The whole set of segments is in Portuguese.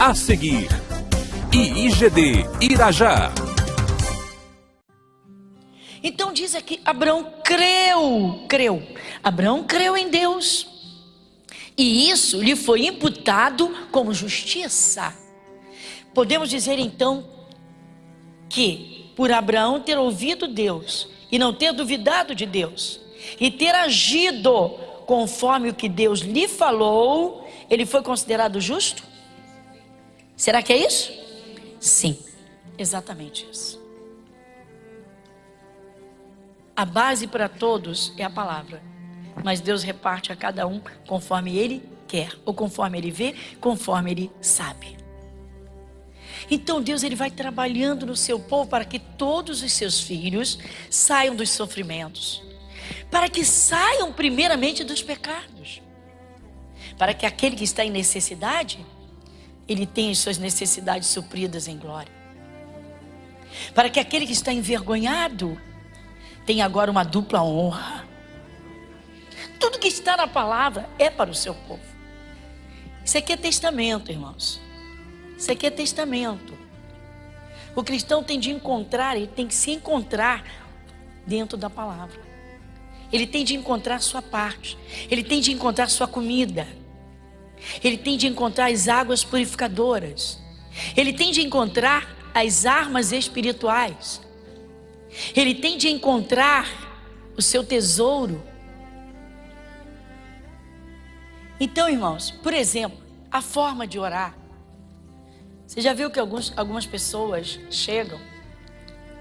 A seguir, IIGD Irajá. Então diz aqui, Abraão creu. Abraão creu em Deus. E isso lhe foi imputado como justiça. Podemos dizer então que por Abraão ter ouvido Deus e não ter duvidado de Deus e ter agido conforme o que Deus lhe falou, ele foi considerado justo? Será que é isso? Sim, exatamente isso. A base para todos é a palavra, mas Deus reparte a cada um conforme Ele quer, ou conforme Ele vê, conforme Ele sabe. Então Deus ele vai trabalhando no seu povo para que todos os seus filhos saiam dos sofrimentos, para que saiam primeiramente dos pecados, para que aquele que está em necessidade, ele tenha as suas necessidades supridas em glória, para que aquele que está envergonhado tem agora uma dupla honra. Tudo que está na palavra é para o seu povo. Isso aqui é testamento, irmãos. Isso aqui é testamento. O cristão tem de encontrar, ele tem que se encontrar dentro da palavra. Ele tem de encontrar sua parte. Ele tem de encontrar sua comida. Ele tem de encontrar as águas purificadoras. Ele tem de encontrar as armas espirituais. Ele tem de encontrar o seu tesouro. Então, irmãos, por exemplo, a forma de orar. Você já viu que algumas pessoas chegam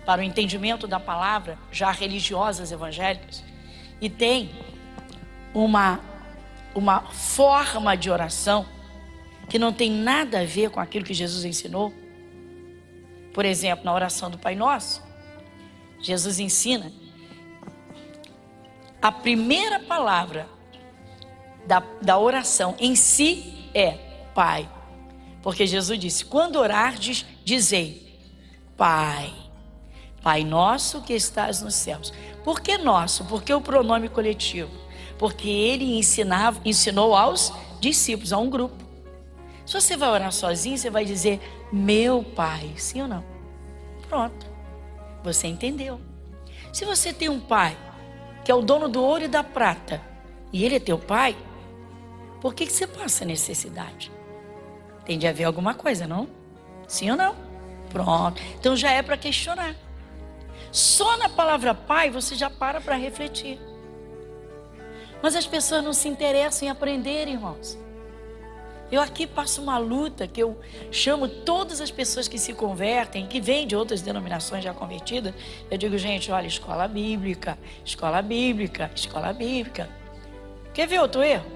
para o entendimento da palavra, já religiosas evangélicas, e tem uma forma de oração que não tem nada a ver com aquilo que Jesus ensinou? Por exemplo, na oração do Pai Nosso, Jesus ensina, a primeira palavra da oração em si é Pai. Porque Jesus disse, quando orardes, dizei, Pai, Pai nosso que estás nos céus. Por que nosso? Porque o pronome coletivo. Porque ele ensinou aos discípulos, a um grupo. Se você vai orar sozinho, você vai dizer, meu Pai, sim ou não? Pronto. Você entendeu. Se você tem um pai que é o dono do ouro e da prata e ele é teu pai, por que você passa necessidade? Tem de haver alguma coisa, não? Sim ou não? Pronto. Então já é para questionar. Só na palavra pai você já para refletir. Mas as pessoas não se interessam em aprender, irmãos. Eu aqui passo uma luta que eu chamo todas as pessoas que se convertem, que vêm de outras denominações já convertidas. Eu digo, gente, olha, escola bíblica, escola bíblica, escola bíblica. Quer ver outro erro?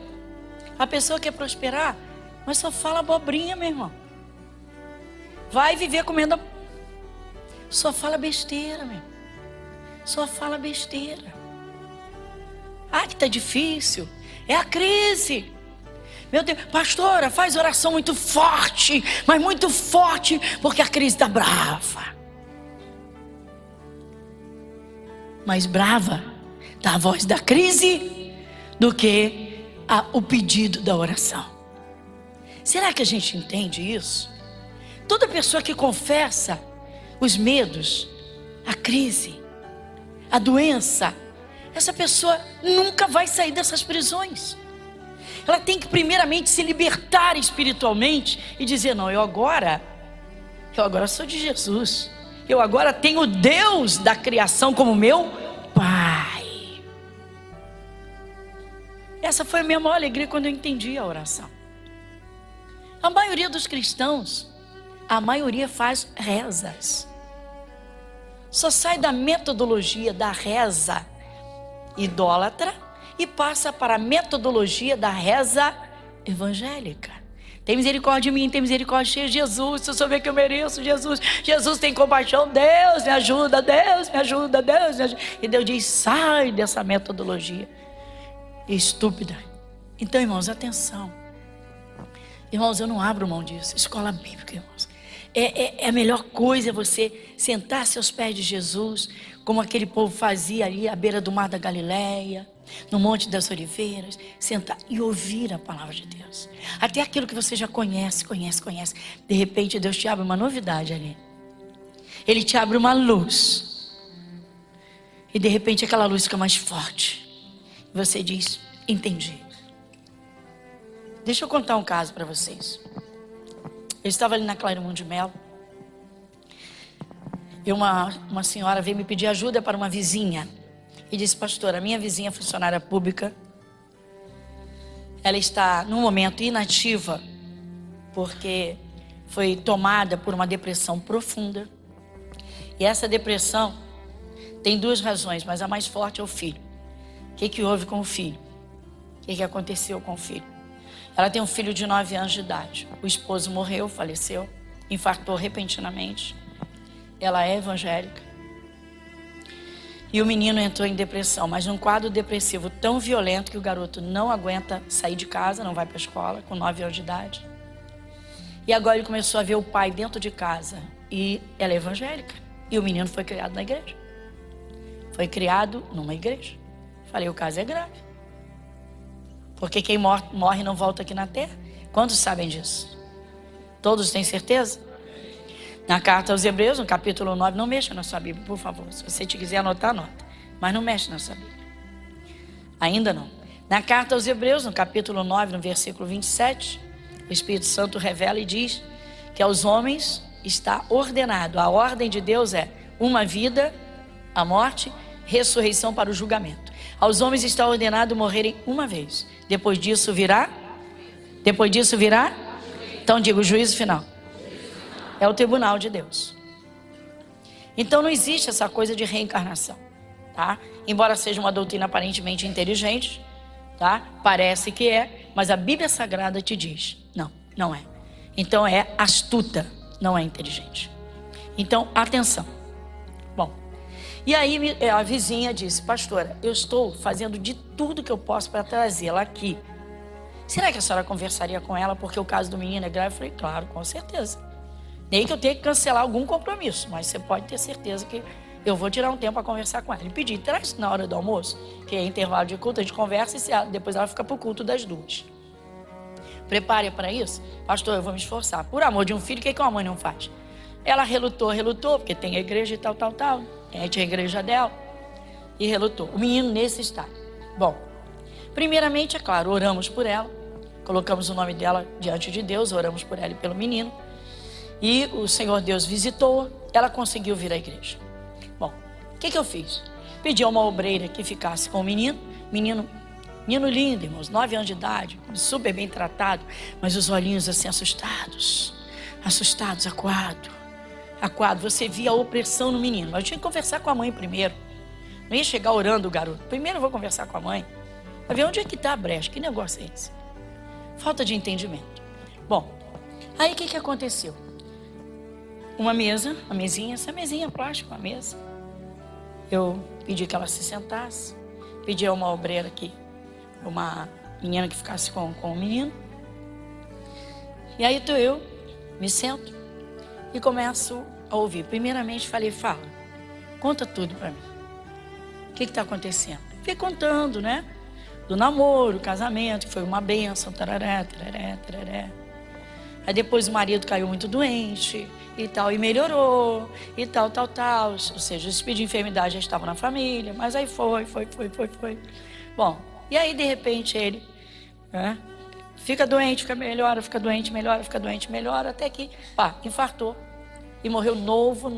A pessoa quer prosperar, mas só fala abobrinha, meu irmão. Vai viver comendo, só fala besteira, meu. Só fala besteira. Ah, que tá difícil. É a crise. Meu Deus, pastora, faz oração muito forte, mas muito forte, porque a crise está brava. Mais brava está a voz da crise do que o pedido da oração. Será que a gente entende isso? Toda pessoa que confessa os medos, a crise, a doença, essa pessoa nunca vai sair dessas prisões. Ela tem que primeiramente se libertar espiritualmente e dizer, não, eu agora sou de Jesus. Eu agora tenho Deus da criação como meu Pai. Essa foi a minha maior alegria quando eu entendi a oração. A maioria dos cristãos, a maioria faz rezas. Só sai da metodologia da reza idólatra e passa para a metodologia da reza evangélica. Tem misericórdia de mim, tem misericórdia de Jesus, se eu souber que eu mereço, Jesus tem compaixão, Deus me ajuda, Deus me ajuda, Deus me ajuda. E Deus diz, sai dessa metodologia estúpida. Então, irmãos, atenção. Irmãos, eu não abro mão disso. Escola bíblica, irmãos. A melhor coisa é você sentar-se aos pés de Jesus, como aquele povo fazia ali à beira do mar da Galileia. no Monte das Oliveiras, sentar e ouvir a palavra de Deus. Até aquilo que você já conhece. De repente Deus te abre uma novidade ali. Ele te abre uma luz. E de repente aquela luz fica mais forte. E você diz, entendi. Deixa eu contar um caso para vocês. Eu estava ali na Clairemont de Melo. E uma senhora veio me pedir ajuda para uma vizinha. E disse, pastora, a minha vizinha funcionária pública, ela está num momento inativa, porque foi tomada por uma depressão profunda. E essa depressão tem duas razões, mas a mais forte é o filho. O que houve com o filho? O que aconteceu com o filho? Ela tem um filho de 9 anos de idade. O esposo morreu, faleceu, infartou repentinamente. Ela é evangélica. E o menino entrou em depressão, mas num quadro depressivo tão violento que o garoto não aguenta sair de casa, não vai para a escola, com 9 anos de idade. E agora ele começou a ver o pai dentro de casa. E ela é evangélica. E o menino foi criado na igreja. Foi criado numa igreja. Falei, o caso é grave. Porque quem morre não volta aqui na terra. Quantos sabem disso? Todos têm certeza? Na carta aos Hebreus, no capítulo 9, não mexa na sua Bíblia, por favor. Se você te quiser anotar, anota. Mas não mexe na sua Bíblia. Ainda não. Na carta aos Hebreus, no capítulo 9, no versículo 27, o Espírito Santo revela e diz que aos homens está ordenado. A ordem de Deus é uma vida, a morte, ressurreição para o julgamento. Aos homens está ordenado morrerem uma vez. Depois disso virá? Então diga o juízo final. É o tribunal de Deus. Então não existe essa coisa de reencarnação, tá? Embora seja uma doutrina aparentemente inteligente, tá? Parece que é, mas a Bíblia Sagrada te diz, não é. Então é astuta, não é inteligente. Então, atenção. Bom, e aí a vizinha disse, pastora, eu estou fazendo de tudo que eu posso para trazê-la aqui. Será que a senhora conversaria com ela porque o caso do menino é grave? Eu falei, claro, com certeza. Nem que eu tenha que cancelar algum compromisso, mas você pode ter certeza que eu vou tirar um tempo para conversar com ela. Ele pediu, traz na hora do almoço, que é intervalo de culto, a gente conversa e depois ela fica para o culto das 2. Prepare para isso. Pastor, eu vou me esforçar. Por amor de um filho, o que uma mãe não faz? Ela relutou, porque tem a igreja e tal. Tinha a igreja dela e relutou. O menino nesse estado. Bom, primeiramente, é claro, oramos por ela. Colocamos o nome dela diante de Deus, oramos por ela e pelo menino. E o Senhor Deus visitou, ela conseguiu vir à igreja. Bom, o que eu fiz? Pedi a uma obreira que ficasse com o menino. Menino lindo, irmãos, 9 anos de idade, super bem tratado, mas os olhinhos assim assustados, acuado. Você via a opressão no menino. Mas eu tinha que conversar com a mãe primeiro. Não ia chegar orando o garoto. Primeiro eu vou conversar com a mãe. Para ver onde é que está a brecha. Que negócio é esse? Falta de entendimento. Bom, aí o que aconteceu? Uma mesa, essa mesinha plástica, uma mesa. Eu pedi que ela se sentasse. Pedi a uma obreira aqui, uma menina que ficasse com o menino. E aí eu me sento e começo a ouvir. Primeiramente falei, fala, conta tudo para mim. O que está acontecendo? Fiquei contando, né? Do namoro, casamento, que foi uma bênção, tarará. Aí depois o marido caiu muito doente e tal, e melhorou, e tal. Ou seja, o espírito de enfermidade já estava na família, mas aí foi. Bom, e aí de repente ele fica doente, melhora, até que, infartou e morreu novo.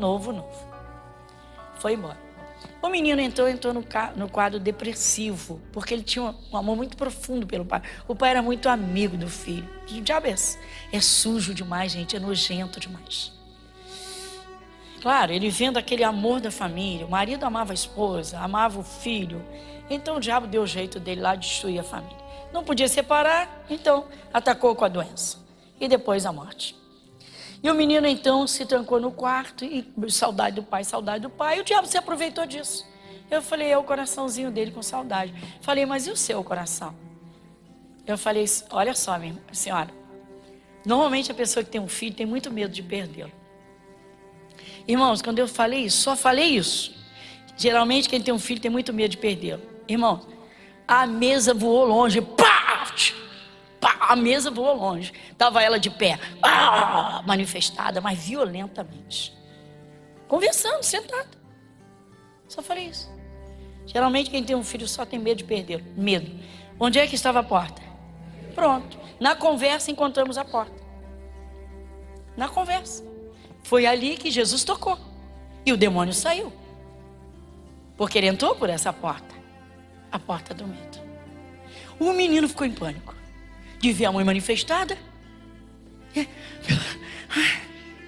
Foi embora. O menino entrou no quadro depressivo, porque ele tinha um amor muito profundo pelo pai. O pai era muito amigo do filho. O diabo é sujo demais, gente, é nojento demais. Claro, ele vendo aquele amor da família, o marido amava a esposa, amava o filho. Então o diabo deu o jeito dele lá de destruir a família. Não podia separar, então atacou com a doença. E depois a morte. E o menino então se trancou no quarto e saudade do pai. E o diabo se aproveitou disso. Eu falei, é o coraçãozinho dele com saudade. Falei, mas e o seu coração? Eu falei, olha só, minha senhora. Normalmente a pessoa que tem um filho tem muito medo de perdê-lo. Irmãos, quando eu falei isso, só falei isso. Geralmente quem tem um filho tem muito medo de perdê-lo. Irmãos, A mesa voou longe. Pá! Pá! A mesa voou longe. Estava ela de pé, manifestada, mas violentamente. Conversando, sentada. Só falei isso. Geralmente quem tem um filho só tem medo de perdê-lo. Medo. Onde é que estava a porta? Pronto. Na conversa encontramos a porta. Na conversa. Foi ali que Jesus tocou. E o demônio saiu. Porque ele entrou por essa porta. A porta do medo. O menino ficou em pânico. De ver a mãe manifestada.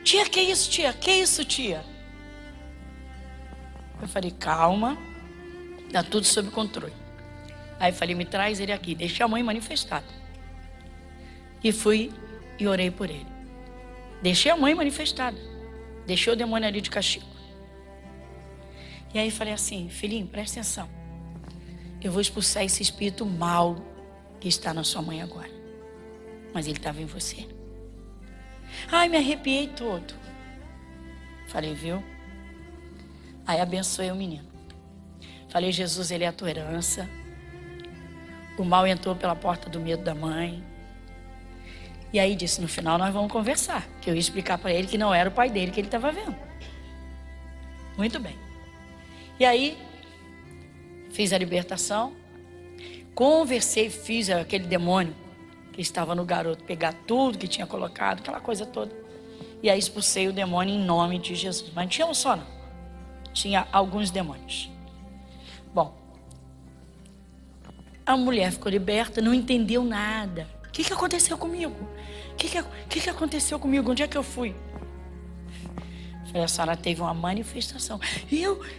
Tia, que isso, tia? Que isso, tia? Eu falei, calma. Está tudo sob controle. Aí eu falei, me traz ele aqui. Deixa a mãe manifestada. E fui e orei por ele. Deixei a mãe manifestada. Deixei o demônio ali de castigo. E aí falei assim, filhinho, presta atenção. Eu vou expulsar esse espírito mau que está na sua mãe agora. Mas ele estava em você. Ai, me arrepiei todo. Falei, viu? Aí abençoei o menino. Falei, Jesus, ele é a tua herança. O mal entrou pela porta do medo da mãe. E aí disse, no final nós vamos conversar. Que eu ia explicar para ele que não era o pai dele que ele estava vendo. Muito bem. E aí, fiz a libertação. Conversei, fiz aquele demônio que estava no garoto pegar tudo que tinha colocado, aquela coisa toda. E aí expulsei o demônio em nome de Jesus. Mas não tinha um só não. Tinha alguns demônios. Bom, a mulher ficou liberta, não entendeu nada. O que aconteceu comigo? O que aconteceu comigo? Onde é que eu fui? Falei, a senhora teve uma manifestação.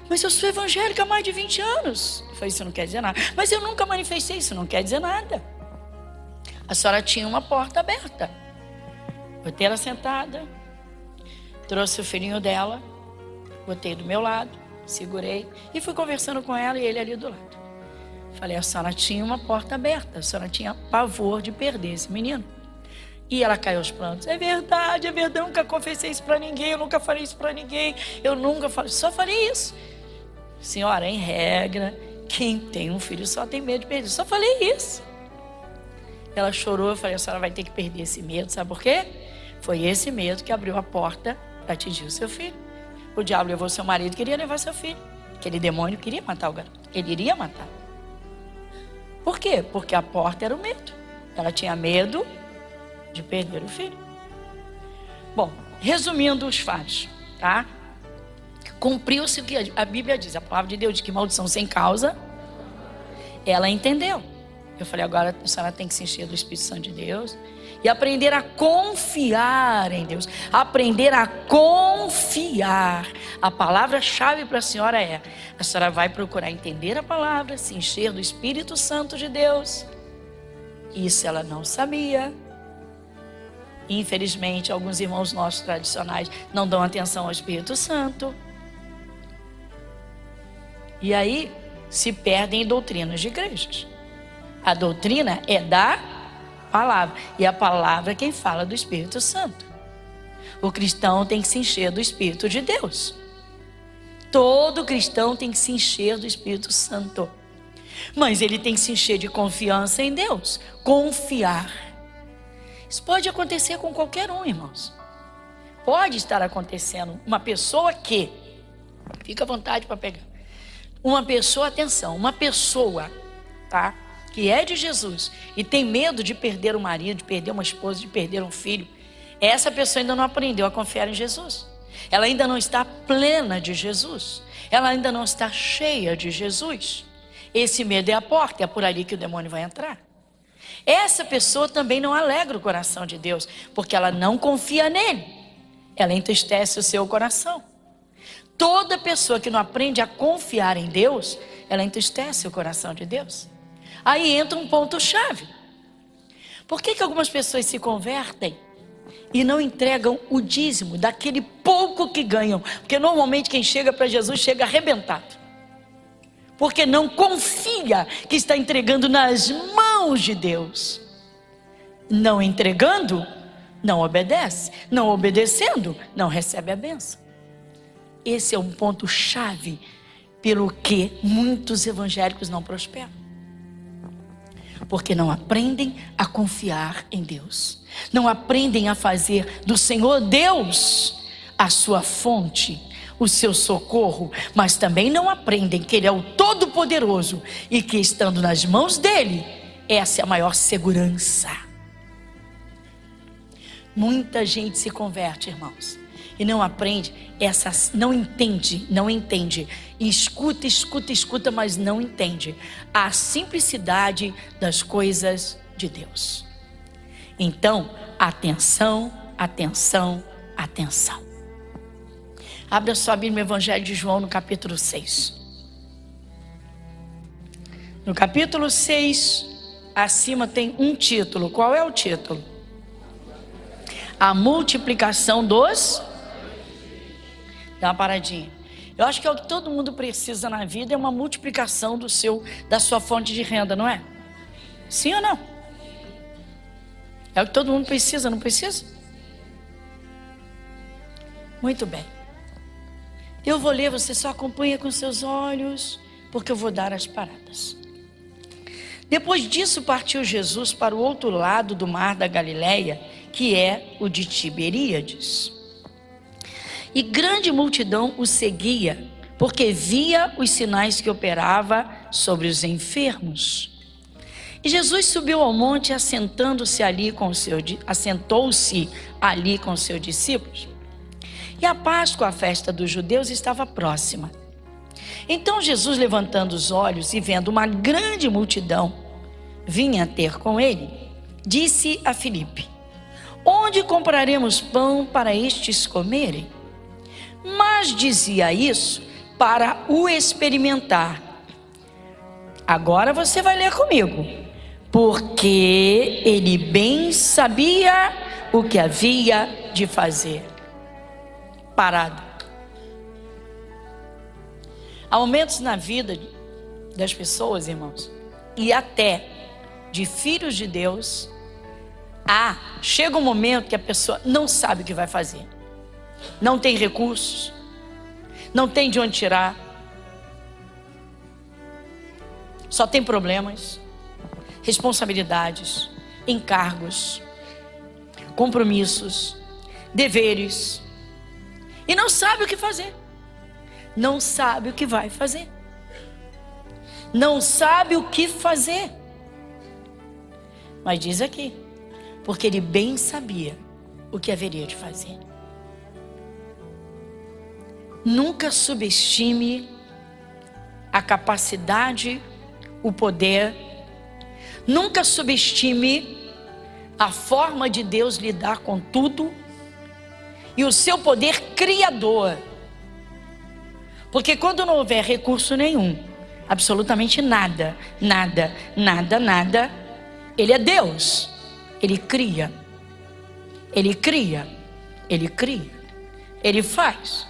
Mas eu sou evangélica há mais de 20 anos. Falei, isso não quer dizer nada. Mas eu nunca manifestei, isso não quer dizer nada. A senhora tinha uma porta aberta. Botei ela sentada, trouxe o filhinho dela, botei do meu lado, segurei e fui conversando com ela e ele ali do lado. Falei, a senhora tinha uma porta aberta, a senhora tinha pavor de perder esse menino. E ela caiu aos prantos. É verdade, eu nunca confessei isso para ninguém, eu nunca falei isso para ninguém, eu nunca falei, só falei isso. Senhora, em regra, quem tem um filho só tem medo de perder, só falei isso. Ela chorou, eu falei, a senhora vai ter que perder esse medo, sabe por quê? Foi esse medo que abriu a porta para atingir o seu filho. O diabo levou seu marido, queria levar seu filho. Aquele demônio queria matar o garoto, ele iria matar. Por quê? Porque a porta era o medo. Ela tinha medo de perder o filho. Bom, resumindo os fatos, tá? Cumpriu-se o que a Bíblia diz, a palavra de Deus diz que maldição sem causa, ela entendeu. Eu falei, agora a senhora tem que se encher do Espírito Santo de Deus e aprender a confiar em Deus. Aprender a confiar. A palavra-chave para a senhora é: a senhora vai procurar entender a palavra, se encher do Espírito Santo de Deus. Isso ela não sabia. Infelizmente, alguns irmãos nossos tradicionais não dão atenção ao Espírito Santo. E aí se perdem em doutrinas de igrejas. A doutrina é da palavra. E a palavra é quem fala do Espírito Santo. O cristão tem que se encher do Espírito de Deus. Todo cristão tem que se encher do Espírito Santo. Mas ele tem que se encher de confiança em Deus. Confiar. Isso pode acontecer com qualquer um, irmãos. Pode estar acontecendo. Uma pessoa que... Fica à vontade para pegar. Uma pessoa, atenção, uma pessoa, tá? Que é de Jesus e tem medo de perder um marido, de perder uma esposa, de perder um filho. Essa pessoa ainda não aprendeu a confiar em Jesus. Ela ainda não está plena de Jesus. Ela ainda não está cheia de Jesus. Esse medo é a porta, é por ali que o demônio vai entrar. Essa pessoa também não alegra o coração de Deus, porque ela não confia nele. Ela entristece o seu coração. Toda pessoa que não aprende a confiar em Deus, ela entristece o coração de Deus. Aí entra um ponto-chave. Por que algumas pessoas se convertem e não entregam o dízimo daquele pouco que ganham? Porque normalmente quem chega para Jesus chega arrebentado. Porque não confia que está entregando nas mãos de Deus. Não entregando, não obedece. Não obedecendo, não recebe a bênção. Esse é um ponto-chave pelo que muitos evangélicos não prosperam. porque não aprendem a confiar em Deus, não aprendem a fazer do Senhor Deus a sua fonte, o seu socorro, mas também não aprendem que Ele é o Todo-Poderoso e que estando nas mãos dEle, essa é a maior segurança. Muita gente se converte, irmãos, e não aprende, não entende, e escuta, mas não entende a simplicidade das coisas de Deus. Então, atenção. Abra sua Bíblia no Evangelho de João, no capítulo 6. No capítulo 6, acima tem um título. Qual é o título? A multiplicação dos... Dá uma paradinha. Eu acho que é o que todo mundo precisa na vida, é uma multiplicação da sua fonte de renda, não é? Sim ou não? É o que todo mundo precisa, não precisa? Muito bem. Eu vou ler, você só acompanha com seus olhos, porque eu vou dar as paradas. Depois disso partiu Jesus para o outro lado do mar da Galileia, que é o de Tiberíades. E grande multidão o seguia, porque via os sinais que operava sobre os enfermos. E Jesus subiu ao monte, assentou-se ali com os seus discípulos. E a Páscoa, a festa dos judeus, estava próxima. Então Jesus, levantando os olhos e vendo uma grande multidão vinha ter com ele, disse a Filipe: onde compraremos pão para estes comerem? Mas dizia isso para o experimentar. Agora você vai ler comigo. Porque ele bem sabia o que havia de fazer. Parado. Há momentos na vida das pessoas, irmãos, e até de filhos de Deus, chega um momento que a pessoa não sabe o que vai fazer. Não tem recursos, não tem de onde tirar, só tem problemas, responsabilidades, encargos, compromissos, deveres, e não sabe o que fazer, não sabe o que vai fazer, não sabe o que fazer. Mas diz aqui, porque ele bem sabia o que haveria de fazer. Nunca subestime a capacidade, o poder. Nunca subestime a forma de Deus lidar com tudo e o seu poder criador. Porque quando não houver recurso nenhum, absolutamente nada, Ele é Deus. Ele cria, Ele faz.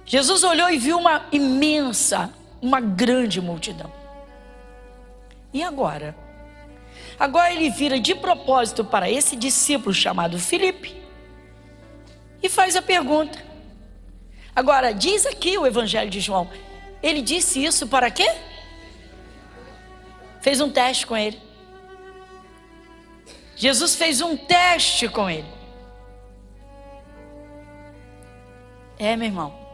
Jesus olhou e viu uma grande multidão. E agora? Agora ele vira de propósito para esse discípulo chamado Filipe e faz a pergunta. Agora, diz aqui o Evangelho de João, ele disse isso para quê? Fez um teste com ele. Jesus fez um teste com ele. Meu irmão.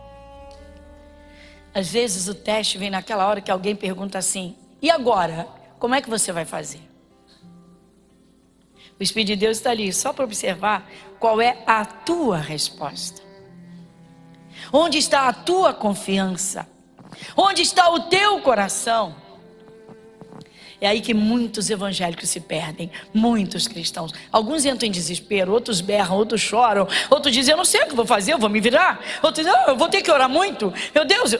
Às vezes o teste vem naquela hora que alguém pergunta assim: e agora? Como é que você vai fazer? O Espírito de Deus está ali só para observar qual é a tua resposta. Onde está a tua confiança? Onde está o teu coração? É aí que muitos evangélicos se perdem, muitos cristãos. Alguns entram em desespero, outros berram, outros choram, outros dizem: eu não sei o que vou fazer, eu vou me virar. Outros dizem: eu vou ter que orar muito, meu Deus.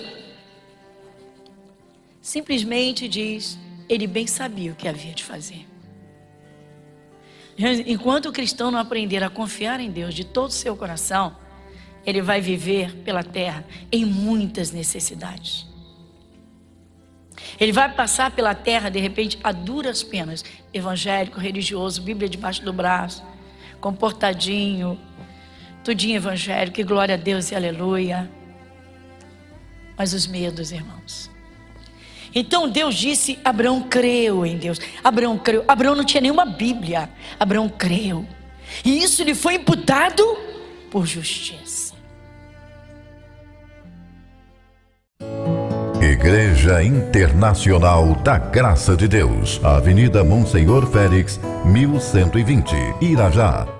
Simplesmente diz, ele bem sabia o que havia de fazer. Enquanto o cristão não aprender a confiar em Deus de todo o seu coração, ele vai viver pela terra em muitas necessidades. Ele vai passar pela terra, de repente, a duras penas. Evangélico, religioso, Bíblia debaixo do braço, comportadinho, tudinho evangélico, e glória a Deus e aleluia. Mas os medos, irmãos. Então Deus disse, Abraão creu em Deus. Abraão creu. Abraão não tinha nenhuma Bíblia. Abraão creu. E isso lhe foi imputado por justiça. Igreja Internacional da Graça de Deus, Avenida Monsenhor Félix, 1120, Irajá.